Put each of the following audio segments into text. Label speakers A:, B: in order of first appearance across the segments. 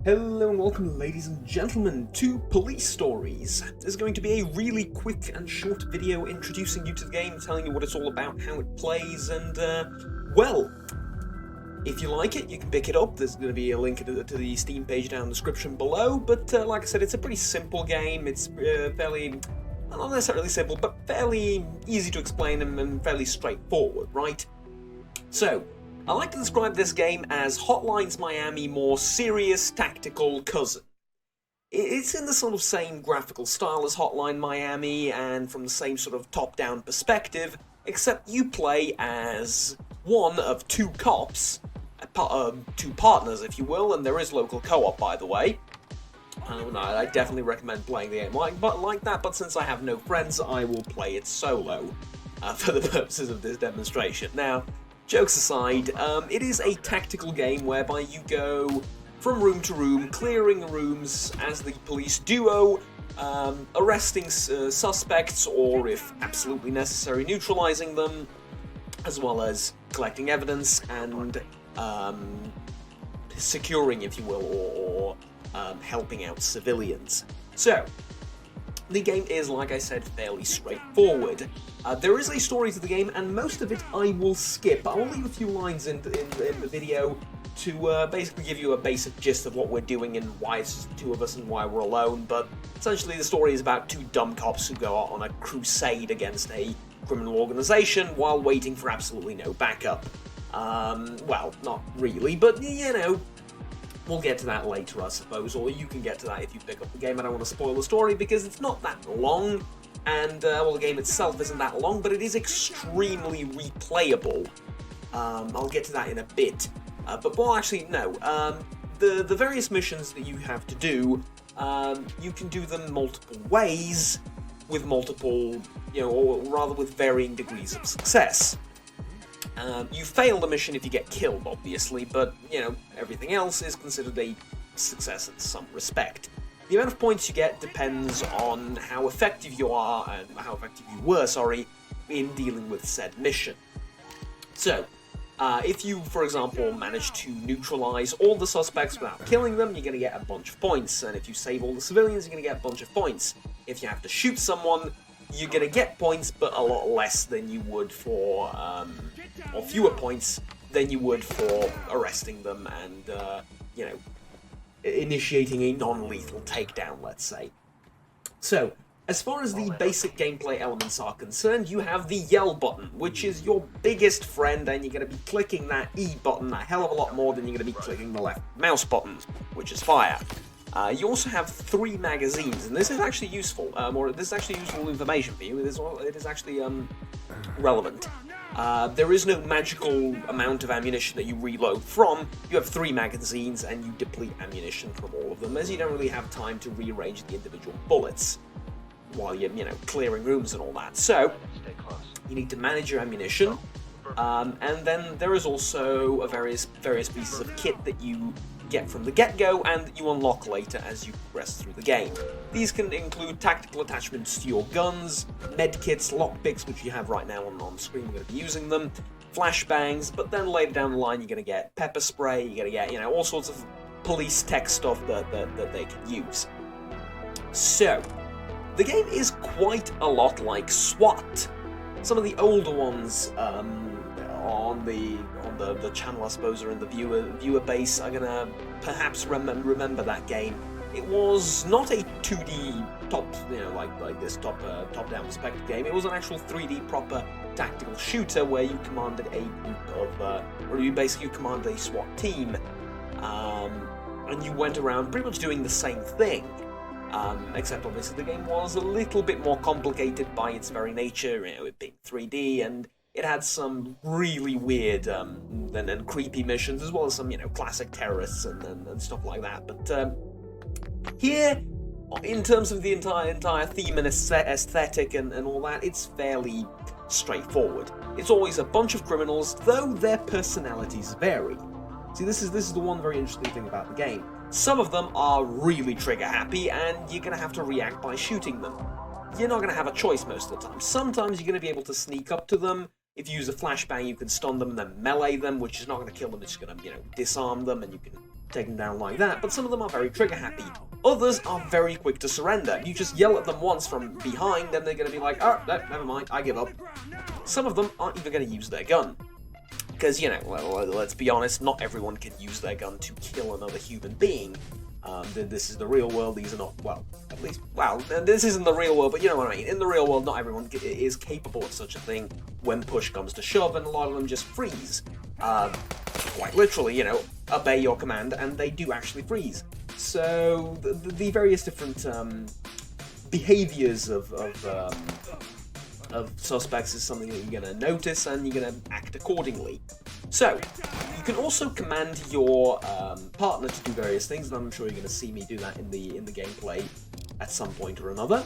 A: Hello and welcome, ladies and gentlemen, to Police Stories. This is going to be a really quick and short video introducing you to the game, telling you what it's all about, how it plays, and, well, if you like it, you can pick it up. There's going to be a link to the Steam page down in the description below, but like I said, it's a pretty simple game. It's fairly, not necessarily simple, but fairly easy to explain and fairly straightforward, right? So, I like to describe this game as Hotline's Miami more serious tactical cousin. It's in the sort of same graphical style as Hotline Miami and from the same sort of top-down perspective, except you play as one of two cops, two partners if you will, and there is local co-op by the way. I definitely recommend playing the game like that, but since I have no friends, I will play it solo for the purposes of this demonstration. Now, jokes aside, it is a tactical game whereby you go from room to room, clearing rooms as the police duo, arresting suspects, or if absolutely necessary, neutralizing them, as well as collecting evidence and securing, if you will, or helping out civilians. So, the game is, like I said, fairly straightforward. There is a story to the game, and most of it I will skip. I will leave a few lines in the video to basically give you a basic gist of what we're doing and why it's just the two of us and why we're alone, but essentially the story is about two dumb cops who go out on a crusade against a criminal organization while waiting for absolutely no backup. Well, not really, but you know, we'll get to that later, I suppose, or you can get to that if you pick up the game. I don't want to spoil the story because it's not that long, and, well, the game itself isn't that long, but it is extremely replayable. I'll get to that in a bit. But, well, actually, no. The various missions that you have to do, you can do them multiple ways, with multiple, you know, or rather with varying degrees of success. You fail the mission if you get killed, obviously, but, you know, everything else is considered a success in some respect. The amount of points you get depends on how effective you are, and how effective you were, sorry, in dealing with said mission. So, if you, for example, manage to neutralize all the suspects without killing them, you're going to get a bunch of points, and if you save all the civilians, you're going to get a bunch of points. If you have to shoot someone, you're going to get points, but a lot less than you would for, or fewer points than you would for arresting them and, you know, initiating a non-lethal takedown, let's say. So, as far as the basic gameplay elements are concerned, you have the yell button, which is your biggest friend, and you're going to be clicking that E button a hell of a lot more than you're going to be clicking the left mouse button, which is fire. You also have 3 magazines, and this is actually useful, or this is actually useful information for you. It is actually relevant. There is no magical amount of ammunition that you reload from. You have 3 magazines, and you deplete ammunition from all of them, as you don't really have time to rearrange the individual bullets while you're, you know, clearing rooms and all that. So, you need to manage your ammunition, and then there is also various pieces of kit that you get from the get-go and you unlock later as you progress through the game. These can include tactical attachments to your guns, medkits, lockpicks, which you have right now on the screen, we're going to be using them, flashbangs, but then later down the line you're going to get pepper spray, you're going to get, you know, all sorts of police tech stuff that they can use. So, the game is quite a lot like SWAT. Some of the older ones on the channel, I suppose, or in the viewer base are gonna perhaps remember that game. It was not a 2D top, you know, like this top-down perspective game. It was an actual 3D proper tactical shooter where you commanded a group of, or you basically commanded a SWAT team, and you went around pretty much doing the same thing. Except obviously the game was a little bit more complicated by its very nature, you know, it being 3D, and it had some really weird and creepy missions, as well as some, you know, classic terrorists and stuff like that. But here, in terms of the entire theme and aesthetic and all that, it's fairly straightforward. It's always a bunch of criminals, though their personalities vary. See, this is the one very interesting thing about the game. Some of them are really trigger happy, and you're going to have to react by shooting them. You're not going to have a choice most of the time. Sometimes you're going to be able to sneak up to them. If you use a flashbang, you can stun them and then melee them, which is not going to kill them, it's just going to, you know, disarm them, and you can take them down like that, but some of them are very trigger happy. Others are very quick to surrender. You just yell at them once from behind, and they're going to be like, oh, no, never mind, I give up. Some of them aren't even going to use their gun. Because, you know, well, let's be honest, not everyone can use their gun to kill another human being. This is the real world, these are not, well, at least, well, this isn't the real world, but you know what I mean. In the real world, not everyone is capable of such a thing when push comes to shove, and a lot of them just freeze. Quite literally, you know, obey your command, and they do actually freeze. So, the various different behaviors of suspects is something that you're going to notice, and you're going to act accordingly. So, you can also command your partner to do various things, and I'm sure you're going to see me do that in the gameplay at some point or another.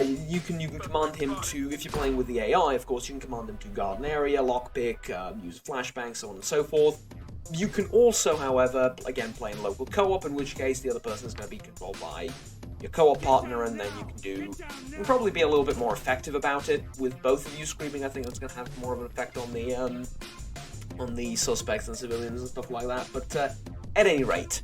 A: You can command him to, if you're playing with the AI, of course, you can command him to guard an area, lockpick, use a flashbang, so on and so forth. You can also, however, again, play in local co-op, in which case the other person is going to be controlled by your co-op partner, and then you can probably be a little bit more effective about it. With both of you screaming, I think that's going to have more of an effect on the suspects and civilians and stuff like that. But at any rate,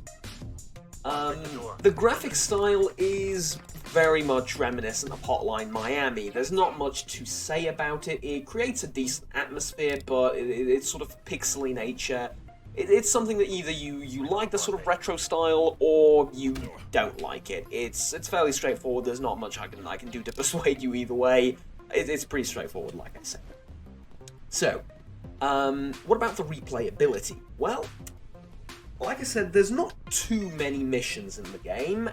A: the graphic style is very much reminiscent of Hotline Miami. There's not much to say about it. It creates a decent atmosphere, but it's sort of pixely nature. It's something that either you like the sort of retro style or you don't like it. It's fairly straightforward. There's not much I can do to persuade you either way. It's pretty straightforward, like I said. So, what about the replayability? Well, like I said, there's not too many missions in the game,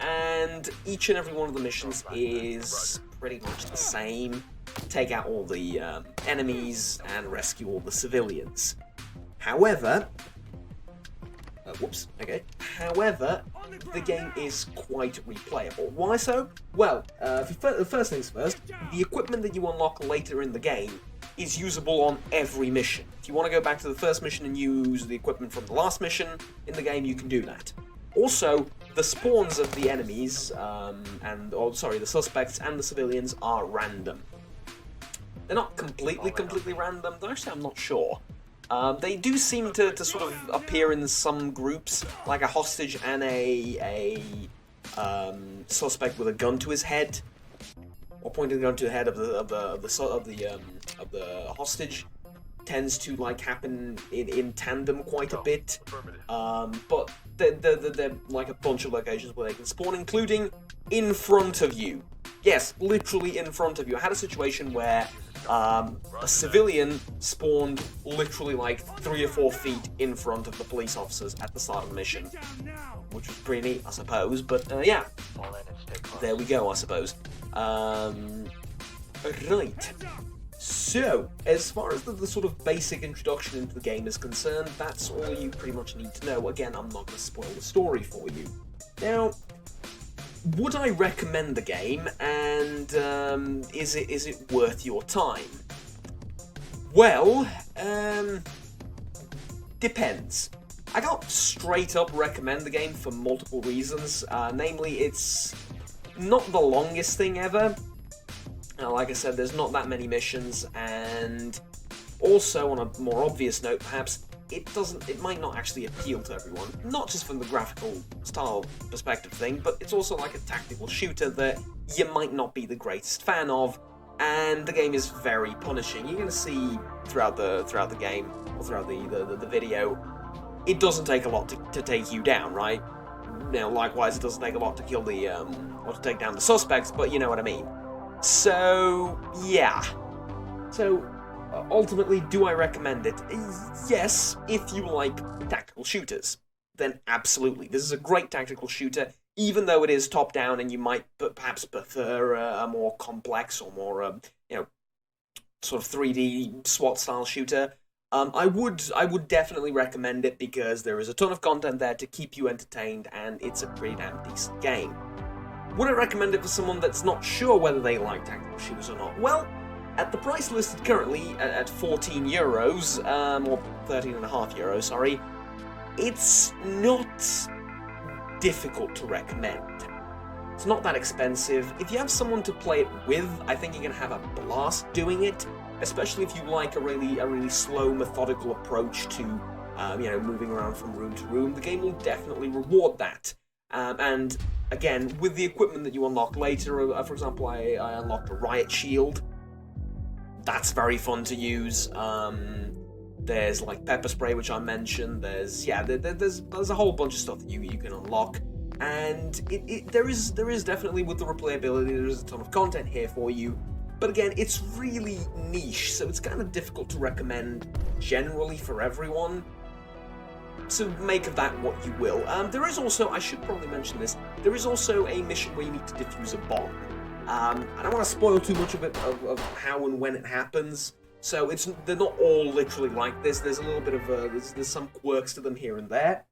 A: and each and every one of the missions is pretty much the same. Take out all the enemies and rescue all the civilians. However, However, the game is quite replayable. Why so? Well, first things first, the equipment that you unlock later in the game is usable on every mission. If you want to go back to the first mission and use the equipment from the last mission in the game, you can do that. Also, the spawns of the enemies, the suspects and the civilians are random. They're not completely random, though actually I'm not sure. They do seem to sort of appear in some groups, like a hostage and a suspect with a gun to his head, or pointing the gun to the head of the hostage. Tends to like happen in tandem quite a bit, but they're like a bunch of locations where they can spawn, including in front of you. Yes, literally in front of you. I had a situation where a civilian spawned literally like 3 or 4 feet in front of the police officers at the start of the mission, which was pretty neat, I suppose. But yeah, there we go, I suppose. Right. So, as far as the sort of basic introduction into the game is concerned, that's all you pretty much need to know. Again, I'm not going to spoil the story for you. Now, would I recommend the game, and is it worth your time? Well, depends. I can't straight up recommend the game for multiple reasons. Namely, it's not the longest thing ever. Like I said, there's not that many missions, and also on a more obvious note, perhaps it might not actually appeal to everyone. Not just from the graphical style perspective thing, but it's also like a tactical shooter that you might not be the greatest fan of, and the game is very punishing. You're going to see throughout the game or throughout the video, it doesn't take a lot to take you down, right? Now, likewise, it doesn't take a lot to kill or to take down the suspects, but you know what I mean. So, yeah. So, ultimately, do I recommend it? Yes, if you like tactical shooters. Then absolutely. This is a great tactical shooter, even though it is top-down and you might perhaps prefer a more complex or more, sort of 3D SWAT-style shooter. I would definitely recommend it because there is a ton of content there to keep you entertained, and it's a pretty damn decent game. Would I recommend it for someone that's not sure whether they like tactical shooters or not? Well, at the price listed currently at €14, or 13.5 euros, sorry, it's not difficult to recommend. It's not that expensive. If you have someone to play it with, I think you're going to have a blast doing it, especially if you like a really slow, methodical approach to moving around from room to room, the game will definitely reward that. And again, with the equipment that you unlock later, for example, I unlocked a riot shield. That's very fun to use. There's like pepper spray, which I mentioned. There's a whole bunch of stuff that you can unlock, and there is definitely, with the replayability, there is a ton of content here for you. But again, it's really niche, so it's kind of difficult to recommend generally for everyone. So make of that what you will. There is also, I should probably mention this, there is also a mission where you need to defuse a bomb. I don't want to spoil too much of it, of how and when it happens. So they're not all literally like this. There's a little bit of there's some quirks to them here and there.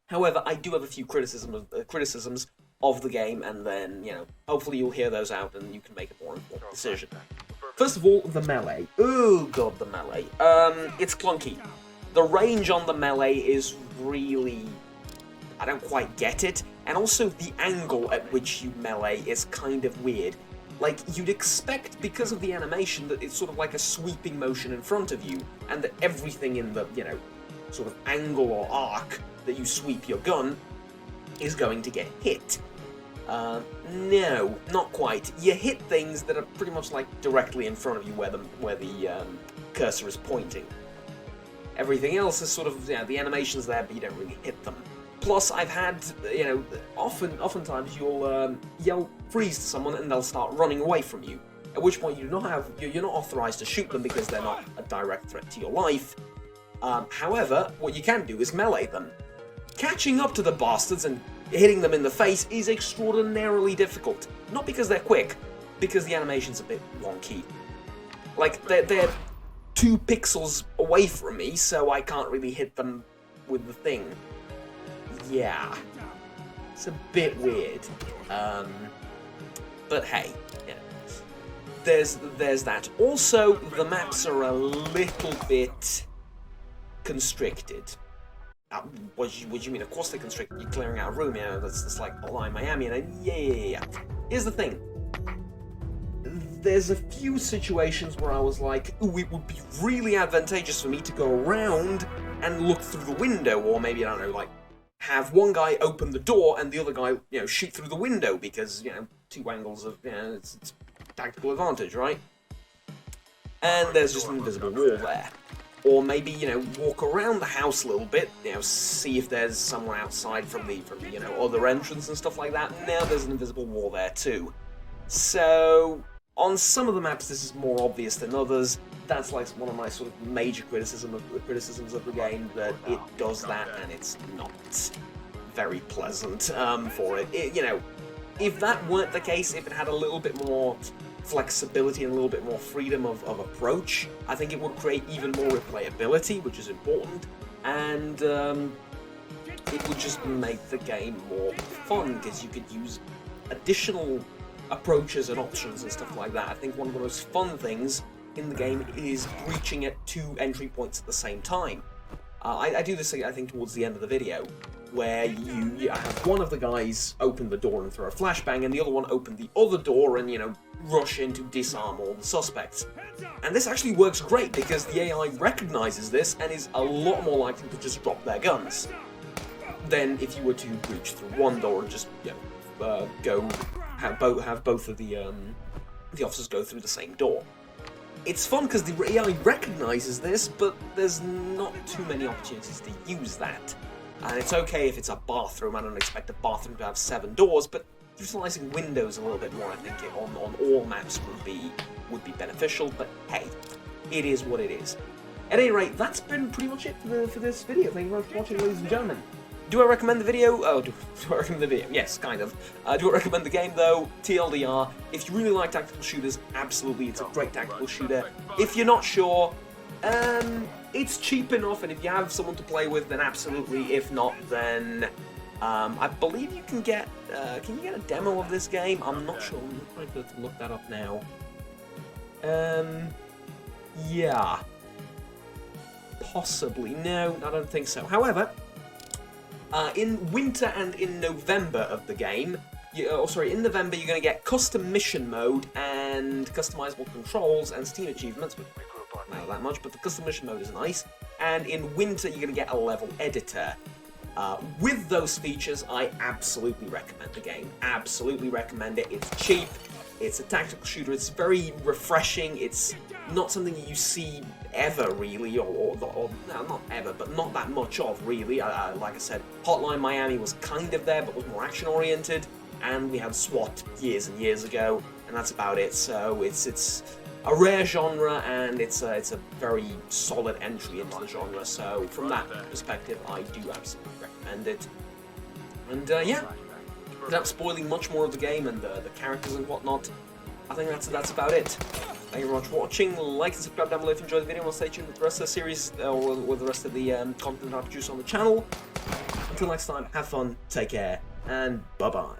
A: However, I do have a few criticisms of the game, and then hopefully you'll hear those out and you can make a more informed decision. First of all, the melee. Oh god, the melee. It's clunky. The range on the melee is really, I don't quite get it, and also the angle at which you melee is kind of weird. Like, you'd expect, because of the animation, that it's sort of like a sweeping motion in front of you, and that everything in the, sort of angle or arc that you sweep your gun is going to get hit. No, not quite. You hit things that are pretty much like directly in front of you where the cursor is pointing. Everything else is sort of, the animation's there, but you don't really hit them. Plus, I've had, oftentimes you'll yell freeze to someone and they'll start running away from you. At which point you're not authorized to shoot them because they're not a direct threat to your life. However, what you can do is melee them. Catching up to the bastards and hitting them in the face is extraordinarily difficult. Not because they're quick, because the animation's a bit wonky. Like, they're 2 pixels away from me, so I can't really hit them with the thing. Yeah, it's a bit weird, but hey, there's that. Also, the maps are a little bit constricted. What do you mean? Of course they're constricted. You're clearing out a room, that's like Hotline Miami, and yeah. Here's the thing. There's a few situations where I was like, ooh, it would be really advantageous for me to go around and look through the window, or maybe, I don't know, like, have one guy open the door and the other guy, shoot through the window, because, 2 angles of, it's tactical advantage, right? And there's just an invisible wall there. Or maybe, walk around the house a little bit, see if there's someone outside from the other entrance and stuff like that. Now there's an invisible wall there too. So, on some of the maps this is more obvious than others. That's like one of my sort of major criticisms of the game, that it does that and it's not very pleasant for it. If that weren't the case, if it had a little bit more flexibility and a little bit more freedom of approach, I think it would create even more replayability, which is important, and it would just make the game more fun, because you could use additional approaches and options and stuff like that. I think one of the most fun things in the game is breaching at 2 entry points at the same time. I do this, I think, towards the end of the video, where you have one of the guys open the door and throw a flashbang, and the other one open the other door and, rush in to disarm all the suspects. And this actually works great, because the AI recognizes this and is a lot more likely to just drop their guns than if you were to breach through one door and just, have both of the officers go through the same door. It's fun because the AI recognizes this, but there's not too many opportunities to use that. And it's okay if it's a bathroom. I don't expect a bathroom to have 7 doors, but utilizing windows a little bit more, I think, on all maps would be beneficial. But hey, it is what it is. At any rate, that's been pretty much it for this video. Thank you very much for watching, ladies and gentlemen. Do I recommend the video? Oh, do I recommend the video? Yes, kind of. Do I recommend the game, though? TLDR. If you really like tactical shooters, absolutely, it's a great tactical shooter. If you're not sure, it's cheap enough, and if you have someone to play with, then absolutely. If not, then I believe you can get a demo of this game? I'm not sure. I'm trying to look that up now. Yeah. Possibly. No, I don't think so. However, in winter and in November of the game, in November you're going to get custom mission mode and customizable controls and Steam achievements, which not that much, but the custom mission mode is nice. and in winter you're going to get a level editor. With those features, I absolutely recommend the game. Absolutely recommend it. It's cheap. It's a tactical shooter. It's very refreshing. It's not something you see ever, really, or no, not ever, but not that much of, really. Like I said, Hotline Miami was kind of there, but was more action-oriented, and we had SWAT years and years ago, and that's about it. So it's a rare genre, and it's a very solid entry into the genre. So from that perspective, I do absolutely recommend it. And yeah, without spoiling much more of the game and the characters and whatnot, I think that's about it. Thank you very much for watching. Like and subscribe down below if you enjoyed the video. We'll stay tuned with the rest of the series, or with the rest of the content I produce on the channel. Until next time, have fun, take care, and bye-bye.